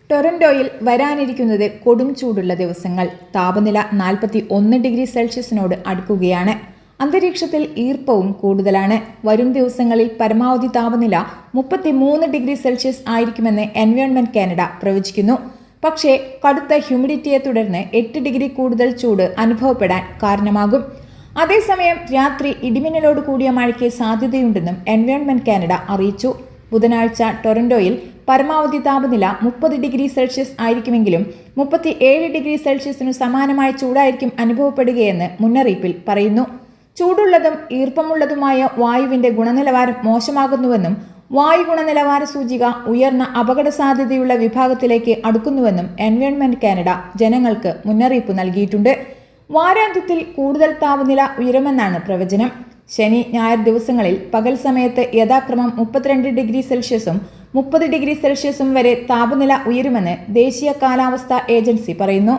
ടൊറന്റോയിൽ വരാനിരിക്കുന്നത് കൊടും ചൂടുള്ള ദിവസങ്ങൾ. താപനില 41 ഡിഗ്രി സെൽഷ്യസിനോട് അടുക്കുകയാണ്. അന്തരീക്ഷത്തിൽ ഈർപ്പവും കൂടുതലാണ്. വരും ദിവസങ്ങളിൽ പരമാവധി താപനില 33 ഡിഗ്രി സെൽഷ്യസ് ആയിരിക്കുമെന്ന് എൻവയോൺമെന്റ് കാനഡ പ്രവചിക്കുന്നു. പക്ഷേ കടുത്ത ഹ്യൂമിഡിറ്റിയെ തുടർന്ന് 8 ഡിഗ്രി കൂടുതൽ ചൂട് അനുഭവപ്പെടാൻ കാരണമാകും. അതേസമയം രാത്രി ഇടിമിന്നലോട് കൂടിയ മഴയ്ക്ക് സാധ്യതയുണ്ടെന്നും എൻവയോൺമെന്റ് കാനഡ അറിയിച്ചു. ബുധനാഴ്ച ടൊറന്റോയിൽ പരമാവധി താപനില 30 ഡിഗ്രി സെൽഷ്യസ് ആയിരിക്കുമെങ്കിലും 37 ഡിഗ്രി സെൽഷ്യസിനു സമാനമായ ചൂടായിരിക്കും അനുഭവപ്പെടുകയെന്ന് മുന്നറിയിപ്പിൽ പറയുന്നു. ചൂടുള്ളതും ഈർപ്പമുള്ളതുമായ വായുവിന്റെ ഗുണനിലവാരം മോശമാകുന്നുവെന്നും വായു ഗുണനിലവാര സൂചിക ഉയർന്ന അപകട സാധ്യതയുള്ള വിഭാഗത്തിലേക്ക് അടുക്കുന്നുവെന്നും എൻവയോൺമെന്റ് കാനഡ ജനങ്ങൾക്ക് മുന്നറിയിപ്പ് നൽകിയിട്ടുണ്ട്. വാരാന്ത്യത്തിൽ കൂടുതൽ താപനില ഉയരുമെന്നാണ് പ്രവചനം. ശനി ഞായർ ദിവസങ്ങളിൽ പകൽ സമയത്ത് യഥാക്രമം 32 ഡിഗ്രി സെൽഷ്യസും 30 ഡിഗ്രി സെൽഷ്യസും വരെ താപനില ഉയരുമെന്ന് ദേശീയ കാലാവസ്ഥാ ഏജൻസി പറയുന്നു.